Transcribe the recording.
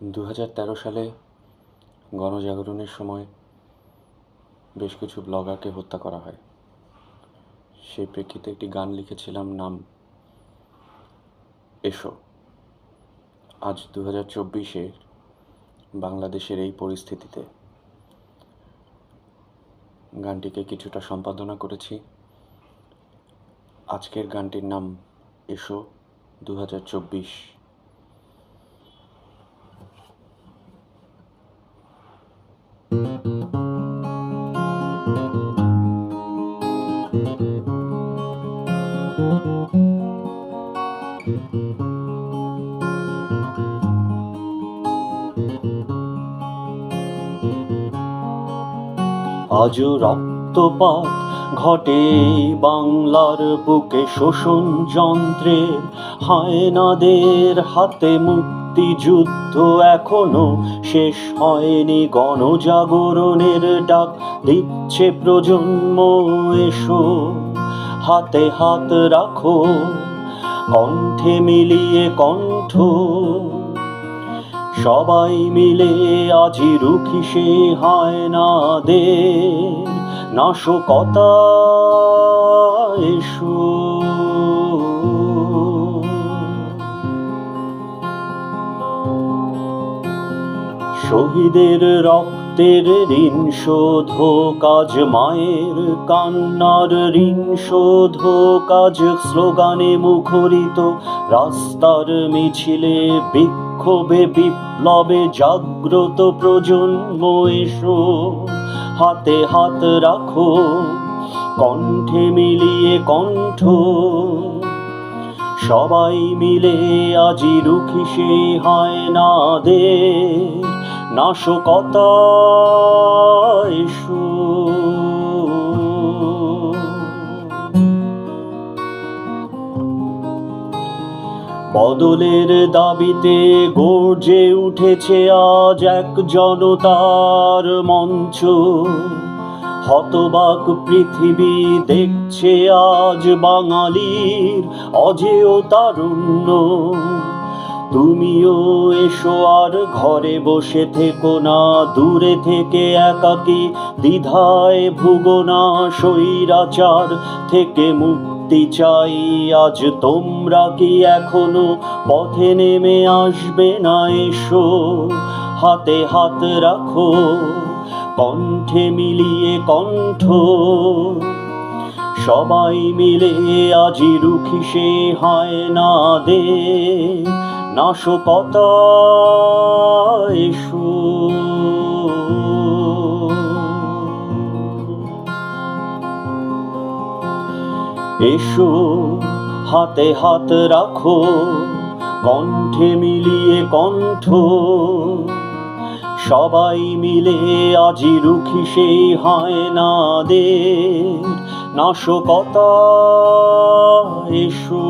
2013 সালে গণজাগরণের সময় বেশ কিছু ব্লগারকে হত্যা করা হয়। সেই প্রেক্ষিতে একটি গান লিখেছিলাম, নাম এসো। আজ 2024-এ বাংলাদেশের এই পরিস্থিতিতে গানটিকে কিছুটা সম্পাদনা করেছি। আজকের গানটির নাম এসো 2024। আজও রক্তপাত ঘটে বাংলার বুকে, শোষণ যন্ত্রের হায়নাদের হাতে মুক্তিযুদ্ধ এখনো শেষ হয়নি। গণজাগরণের ডাক দিচ্ছে প্রজন্ম, এসো হাতে হাত রাখো, কণ্ঠে মিলিয়ে কণ্ঠ, সবাই মিলে আজি রুখি সে হায়নাদের নাশকতা। এসো শহীদের রক্তের ঋণ শোধ কাজ, মায়ের কান্নার ঋণ শোধ কাজ, স্লোগানে মুখরিত রাস্তার মিছিলে, বিক্ষোভে বিপ্লবে জাগ্রত প্রজন্ম, এসো হাতে হাত রাখো, কণ্ঠে মিলিয়ে কণ্ঠ, সবাই মিলে আজি রুখি সে হায়নাদের নাশকতা। এসো বদলের দাবিতে গর্জে উঠেছে আজ এক জনতার মঞ্চ। হতবাক পৃথিবী দেখছে আজ বাঙালির অজেয় তারুণ্য। তুমিও এসো আর ঘরে বসে থেকো না, দূরে থেকে একাকী দ্বিধায় ভুগো না। স্বৈরাচার থেকে মুক্তি চাই আজ, তোমরা কি এখনো পথে নেমে আসবে না? এসো হাতে হাত রাখো, কণ্ঠে মিলিয়ে কণ্ঠ, সবাই মিলে আজি রুখি সে হায়নাদের নাশকতা। এসো এসো হাতে হাত রাখো, কণ্ঠে মিলিয়ে কণ্ঠ, সবাই মিলে আজি রুখি সেই হায়নাদের নাশকতা। এসো